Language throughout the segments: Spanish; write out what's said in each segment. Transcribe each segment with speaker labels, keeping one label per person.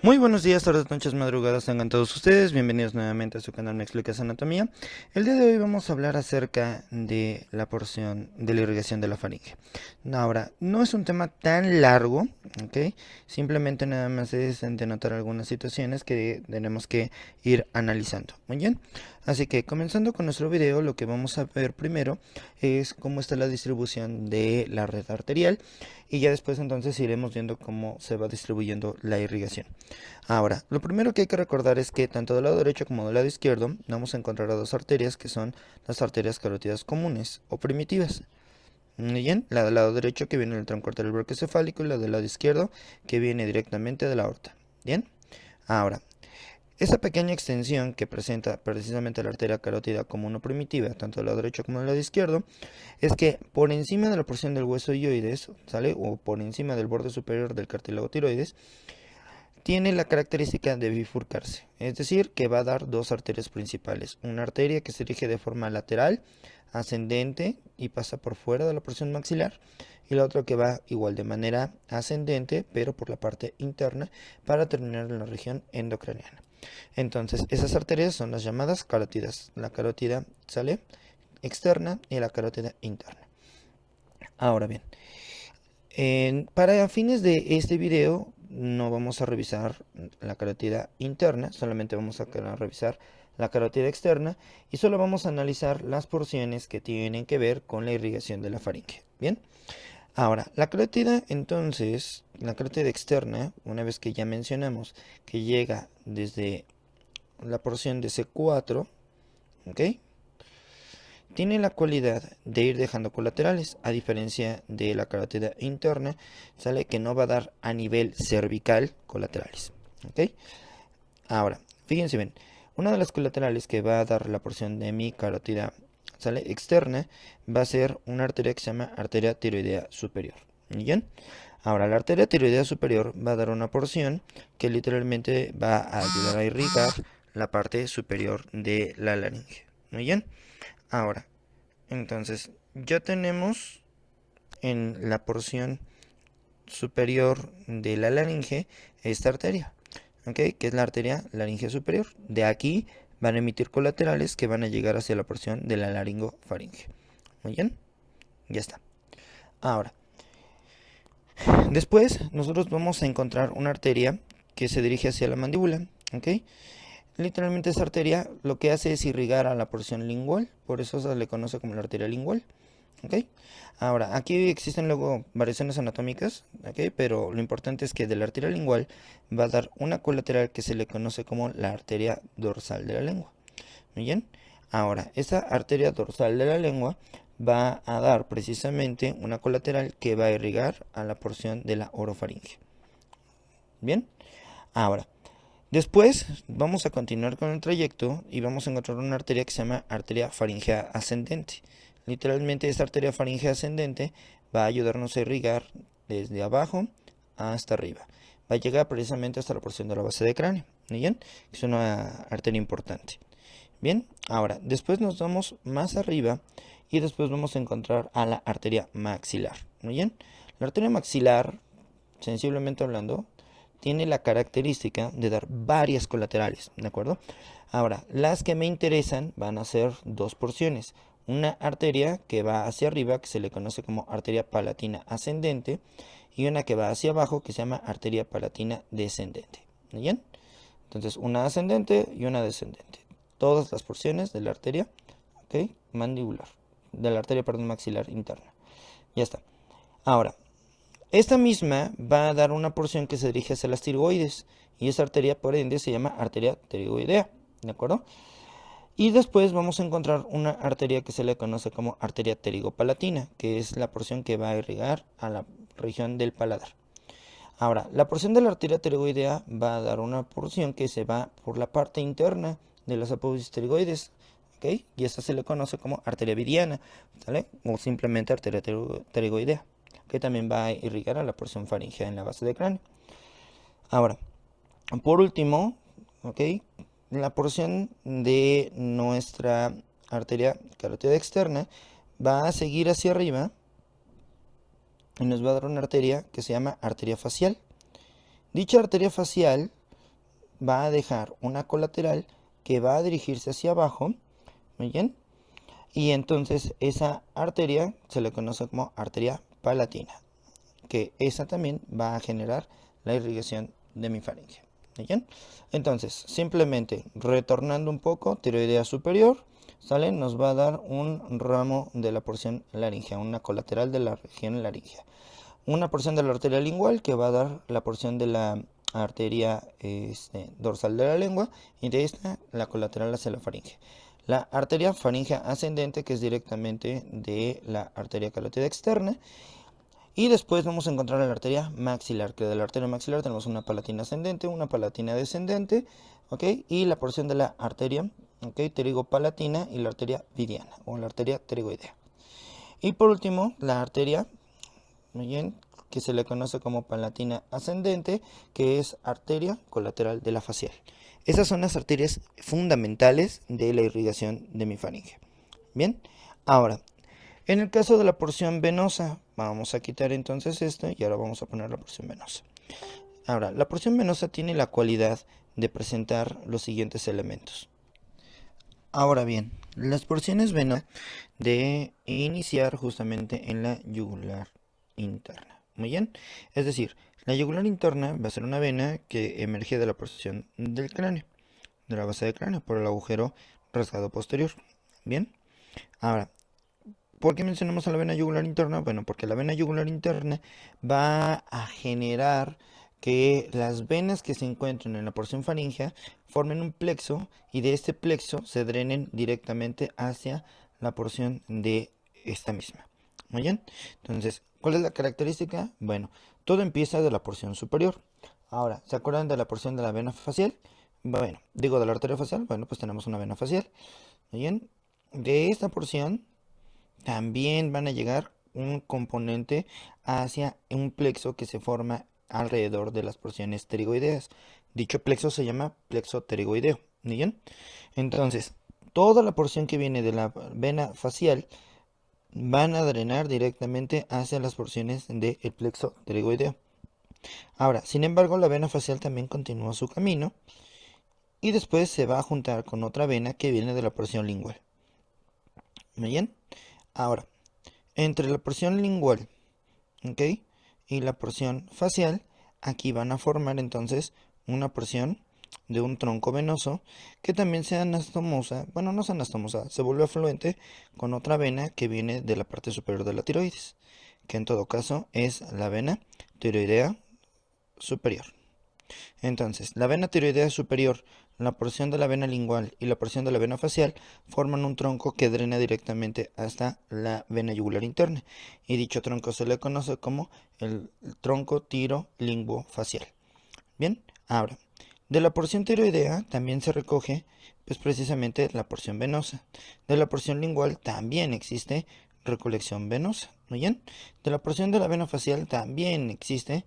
Speaker 1: Muy buenos días, tardes, noches, madrugadas, tengan todos ustedes, bienvenidos nuevamente a su canal Me Explicas Anatomía. El día de hoy vamos a hablar acerca de la porción de la irrigación de la faringe. Ahora, no es un tema tan largo, ¿ok? Simplemente nada más es denotar algunas situaciones que tenemos que ir analizando, muy bien. Así que comenzando con nuestro video, lo que vamos a ver primero es cómo está la distribución de la red arterial y ya después entonces iremos viendo cómo se va distribuyendo la irrigación. Ahora, lo primero que hay que recordar es que tanto del lado derecho como del lado izquierdo vamos a encontrar a dos arterias que son las arterias carótidas comunes o primitivas. Muy bien, la del lado derecho que viene del tronco arterial brachiocefálico y la del lado izquierdo que viene directamente de la aorta. Bien, ahora, esa pequeña extensión que presenta precisamente la arteria carótida común o primitiva, tanto del lado derecho como del lado izquierdo, es que por encima de la porción del hueso hioides, ¿sale? O por encima del borde superior del cartílago tiroides, tiene la característica de bifurcarse, es decir, que va a dar dos arterias principales. Una arteria que se dirige de forma lateral, ascendente y pasa por fuera de la porción maxilar, y la otra que va igual de manera ascendente, pero por la parte interna, para terminar en la región endocraniana. Entonces, esas arterias son las llamadas carótidas. La carótida sale externa y la carótida interna. Ahora bien, para fines de este video no vamos a revisar la carótida interna, solamente vamos a revisar la carótida externa y solo vamos a analizar las porciones que tienen que ver con la irrigación de la faringe. Bien, ahora la carótida entonces, la carótida externa, una vez que ya mencionamos que llega desde la porción de C4, ¿ok? Tiene la cualidad de ir dejando colaterales, a diferencia de la carótida interna, sale que no va a dar a nivel cervical colaterales, ¿ok? Ahora, fíjense bien, una de las colaterales que va a dar la porción de mi carótida, sale externa, va a ser una arteria que se llama arteria tiroidea superior, ¿bien? Ahora, la arteria tiroidea superior va a dar una porción que literalmente va a ayudar a irrigar la parte superior de la laringe, ¿muy bien? Ahora, entonces, ya tenemos en la porción superior de la laringe esta arteria, ¿ok? Que es la arteria laringe superior. De aquí van a emitir colaterales que van a llegar hacia la porción de la laringofaringe. Muy bien, ya está. Ahora, después nosotros vamos a encontrar una arteria que se dirige hacia la mandíbula, ¿ok? Literalmente esta arteria lo que hace es irrigar a la porción lingual, por eso se le conoce como la arteria lingual, ¿ok? Ahora, aquí existen luego variaciones anatómicas, ¿ok? Pero lo importante es que de la arteria lingual va a dar una colateral que se le conoce como la arteria dorsal de la lengua, ¿muy bien? Ahora, esa arteria dorsal de la lengua va a dar precisamente una colateral que va a irrigar a la porción de la orofaringe, ¿bien? Ahora, después vamos a continuar con el trayecto y vamos a encontrar una arteria que se llama arteria faringea ascendente. Literalmente esta arteria faringea ascendente va a ayudarnos a irrigar desde abajo hasta arriba. Va a llegar precisamente hasta la porción de la base de cráneo. ¿Bien? Es una arteria importante. Bien, ahora después nos vamos más arriba y después vamos a encontrar a la arteria maxilar. ¿Muy bien? La arteria maxilar, sensiblemente hablando, tiene la característica de dar varias colaterales, ¿de acuerdo? Ahora, las que me interesan van a ser dos porciones. Una arteria que va hacia arriba, que se le conoce como arteria palatina ascendente, y una que va hacia abajo, que se llama arteria palatina descendente. ¿Bien? Entonces, una ascendente y una descendente. Todas las porciones de la arteria, ¿ok? Mandibular, de la arteria, perdón, maxilar interna. Ya está. Ahora, esta misma va a dar una porción que se dirige hacia las tiroides y esa arteria por ende se llama arteria tiroidea, ¿de acuerdo? Y después vamos a encontrar una arteria que se le conoce como arteria pterigopalatina, que es la porción que va a irrigar a la región del paladar. Ahora, la porción de la arteria tiroidea va a dar una porción que se va por la parte interna de las apófisis tiroides, ¿ok? Y esta se le conoce como arteria vidiana, ¿sale? O simplemente arteria pterygoidea, que también va a irrigar a la porción faríngea en la base del cráneo. Ahora, por último, ¿ok? La porción de nuestra arteria carótida externa va a seguir hacia arriba y nos va a dar una arteria que se llama arteria facial. Dicha arteria facial va a dejar una colateral que va a dirigirse hacia abajo, ¿muy bien? Y entonces esa arteria se le conoce como arteria palatina, que esa también va a generar la irrigación de mi faringe. ¿Bien? Entonces, simplemente retornando un poco, tiroidea superior, ¿sale? Nos va a dar un ramo de la porción laringea, una colateral de la región laringea. Una porción de la arteria lingual que va a dar la porción de la arteria dorsal de la lengua y de esta la colateral hacia la faringe. La arteria faríngea ascendente que es directamente de la arteria carótida externa. Y después vamos a encontrar la arteria maxilar, que de la arteria maxilar tenemos una palatina ascendente, una palatina descendente, ¿ok? Y la porción de la arteria, ¿ok? Pterigopalatina y la arteria vidiana, o la arteria pterigoidea. Y por último, la arteria, muy bien, que se le conoce como palatina ascendente, que es arteria colateral de la facial. Esas son las arterias fundamentales de la irrigación de mi faringe. Bien, ahora, en el caso de la porción venosa, vamos a quitar entonces esto y ahora vamos a poner la porción venosa. Ahora, la porción venosa tiene la cualidad de presentar los siguientes elementos. Ahora bien, las porciones venosas de iniciar justamente en la yugular interna. Muy bien, es decir, la yugular interna va a ser una vena que emerge de la porción del cráneo, de la base del cráneo, por el agujero rasgado posterior. Bien, ahora, ¿por qué mencionamos a la vena yugular interna? Bueno, porque la vena yugular interna va a generar que las venas que se encuentran en la porción faríngea formen un plexo y de este plexo se drenen directamente hacia la porción de esta misma. Muy bien, entonces, ¿cuál es la característica? Bueno, todo empieza de la porción superior. Ahora, ¿se acuerdan de la porción de la vena facial? Bueno, digo de la arteria facial, bueno, pues tenemos una vena facial. Muy bien, de esta porción también van a llegar un componente hacia un plexo que se forma alrededor de las porciones pterigoideas. Dicho plexo se llama plexo pterigoideo. ¿Bien? Entonces, toda la porción que viene de la vena facial van a drenar directamente hacia las porciones del plexo pterigoideo. Ahora, sin embargo, la vena facial también continúa su camino y después se va a juntar con otra vena que viene de la porción lingual. ¿Muy bien? Ahora, entre la porción lingual, ¿ok? Y la porción facial, aquí van a formar entonces una porción de un tronco venoso que también se anastomosa, bueno, no se anastomosa, se vuelve afluente con otra vena que viene de la parte superior de la tiroides, que en todo caso es la vena tiroidea superior. Entonces, la vena tiroidea superior, la porción de la vena lingual y la porción de la vena facial forman un tronco que drena directamente hasta la vena yugular interna. Y dicho tronco se le conoce como el tronco tirolinguofacial. Bien, ahora, de la porción tiroidea también se recoge pues precisamente la porción venosa. De la porción lingual también existe recolección venosa. ¿Muy bien? De la porción de la vena facial también existe,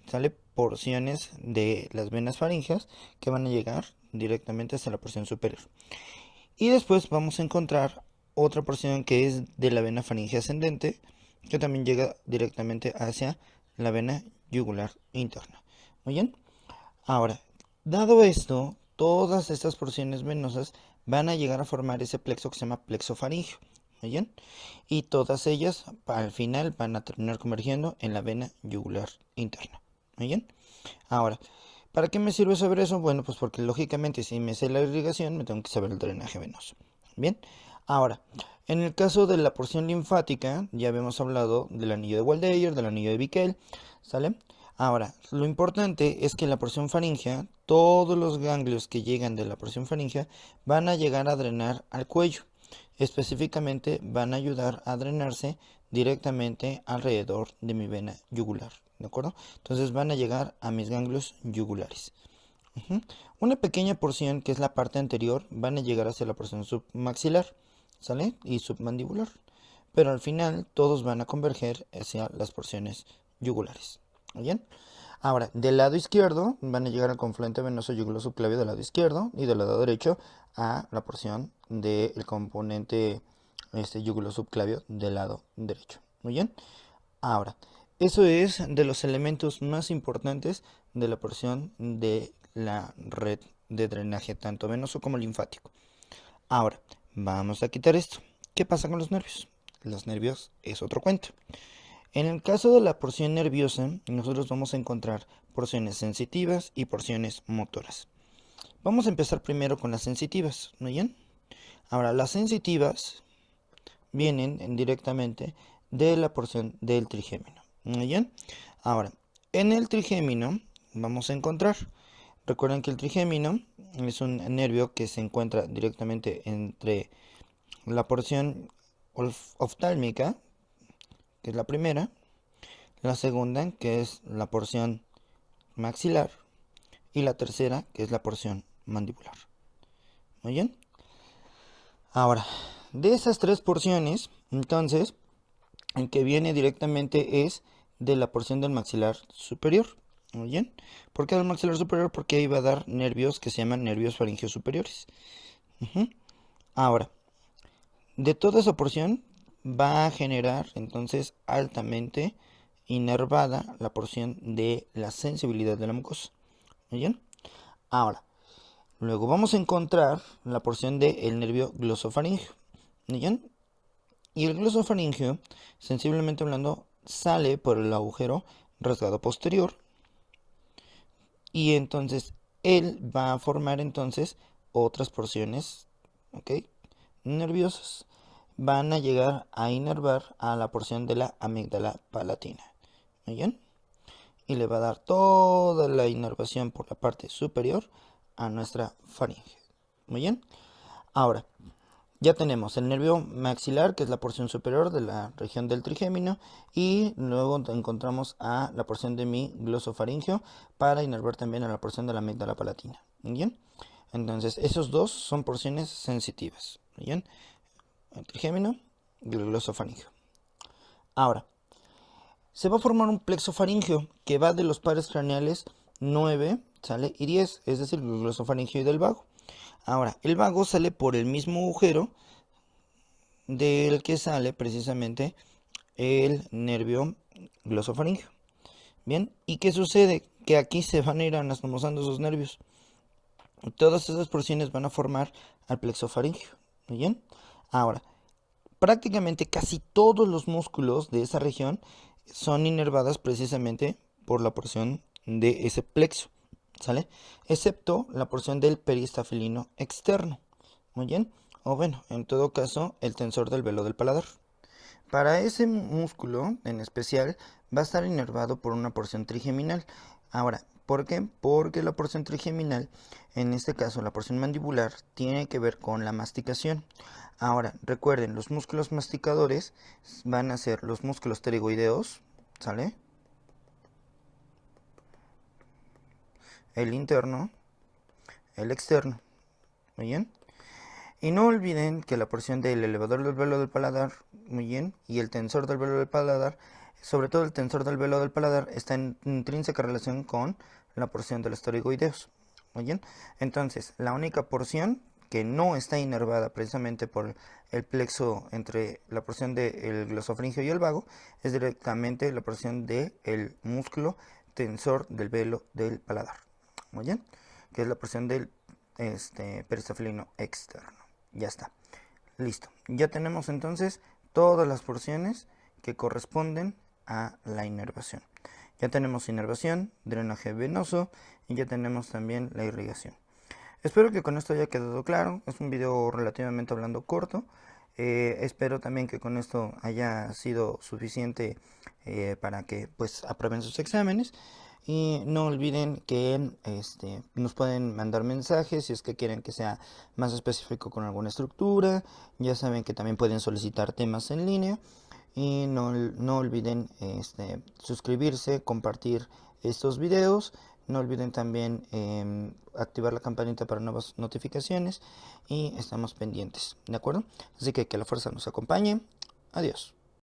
Speaker 1: sale porciones de las venas faríngeas que van a llegar directamente hacia la porción superior. Y después vamos a encontrar otra porción que es de la vena faríngea ascendente, que también llega directamente hacia la vena yugular interna. Muy bien. Ahora, dado esto, todas estas porciones venosas van a llegar a formar ese plexo que se llama plexo faríngeo. ¿Muy bien? Y todas ellas al final van a terminar convergiendo en la vena yugular interna. ¿Muy bien? Ahora, ¿para qué me sirve saber eso? Bueno, pues porque lógicamente si me sé la irrigación, me tengo que saber el drenaje venoso. Bien, ahora, en el caso de la porción linfática, ya habíamos hablado del anillo de Waldeyer, del anillo de Bickel, ¿sale? Ahora, lo importante es que en la porción faríngea, todos los ganglios que llegan de la porción faríngea van a llegar a drenar al cuello. Específicamente van a ayudar a drenarse directamente alrededor de mi vena yugular. ¿De acuerdo? Entonces van a llegar a mis ganglios yugulares. Ujú. Una pequeña porción, que es la parte anterior, van a llegar hacia la porción submaxilar, ¿sale? Y submandibular. Pero al final todos van a converger hacia las porciones yugulares. ¿Muy bien? Ahora, del lado izquierdo van a llegar al confluente venoso yugulo-subclavio del lado izquierdo y del lado derecho a la porción del componente yugulo-subclavio del lado derecho. Muy bien. Ahora, eso es de los elementos más importantes de la porción de la red de drenaje, tanto venoso como linfático. Ahora, vamos a quitar esto. ¿Qué pasa con los nervios? Los nervios es otro cuento. En el caso de la porción nerviosa, nosotros vamos a encontrar porciones sensitivas y porciones motoras. Vamos a empezar primero con las sensitivas, ¿no bien? Ahora, las sensitivas vienen directamente de la porción del trigémino, ¿no bien? Ahora, en el trigémino vamos a encontrar, recuerden que el trigémino es un nervio que se encuentra directamente entre la porción oftálmica, que es la primera, la segunda, que es la porción maxilar, y la tercera, que es la porción mandibular. Muy bien. Ahora, de esas tres porciones, entonces, el que viene directamente es de la porción del maxilar superior. Muy bien. ¿Por qué del maxilar superior? Porque ahí va a dar nervios que se llaman nervios faringeos superiores. Ahora, de toda esa porción va a generar entonces altamente inervada la porción de la sensibilidad de la mucosa. Muy bien. Ahora, luego vamos a encontrar la porción del nervio glosofaringeo. Muy bien. Y el glosofaringeo, sensiblemente hablando, sale por el agujero rasgado posterior. Y entonces él va a formar entonces otras porciones, ¿ok? Nerviosas. Van a llegar a inervar a la porción de la amígdala palatina. Muy bien. Y le va a dar toda la inervación por la parte superior a nuestra faringe. Muy bien. Ahora, ya tenemos el nervio maxilar, que es la porción superior de la región del trigémino, y luego encontramos a la porción de mi glosofaringeo para inervar también a la porción de la amígdala palatina. Muy bien. Entonces, esos dos son porciones sensitivas. Muy bien. El trigémino y el glosofaringeo. Ahora, se va a formar un plexo faríngeo que va de los pares craneales 9, ¿sale? Y 10, es decir, el glosofaringeo y del vago. Ahora, el vago sale por el mismo agujero del que sale precisamente el nervio glosofaringeo. Bien, ¿y qué sucede? Que aquí se van a ir anastomosando esos nervios. Todas esas porciones van a formar al plexo faríngeo. Bien, ahora, prácticamente casi todos los músculos de esa región son inervadas precisamente por la porción de ese plexo, ¿sale? Excepto la porción del peristafilino externo, muy bien, o bueno, en todo caso, el tensor del velo del paladar. Para ese músculo en especial va a estar inervado por una porción trigeminal. Ahora, ¿por qué? Porque la porción trigeminal, en este caso la porción mandibular, tiene que ver con la masticación. Ahora, recuerden, los músculos masticadores van a ser los músculos pterigoideos, ¿sale? El interno, el externo, ¿muy bien? Y no olviden que la porción del elevador del velo del paladar, muy bien, y el tensor del velo del paladar, sobre todo el tensor del velo del paladar, está en intrínseca relación con la porción de los pterigoideos. Muy bien, entonces la única porción que no está inervada precisamente por el plexo entre la porción del glosofringio y el vago es directamente la porción del músculo tensor del velo del paladar. Muy bien, que es la porción del peristafilino externo. Ya está. Listo. Ya tenemos entonces todas las porciones que corresponden a la inervación. Ya tenemos inervación, drenaje venoso y ya tenemos también la irrigación. Espero que con esto haya quedado claro. Es un video relativamente hablando corto. Espero también que con esto haya sido suficiente para que pues aprueben sus exámenes. Y no olviden que nos pueden mandar mensajes si es que quieren que sea más específico con alguna estructura. Ya saben que también pueden solicitar temas en línea. Y no olviden suscribirse, compartir estos videos. No olviden también activar la campanita para nuevas notificaciones y estamos pendientes, ¿de acuerdo? Así que la fuerza nos acompañe. Adiós.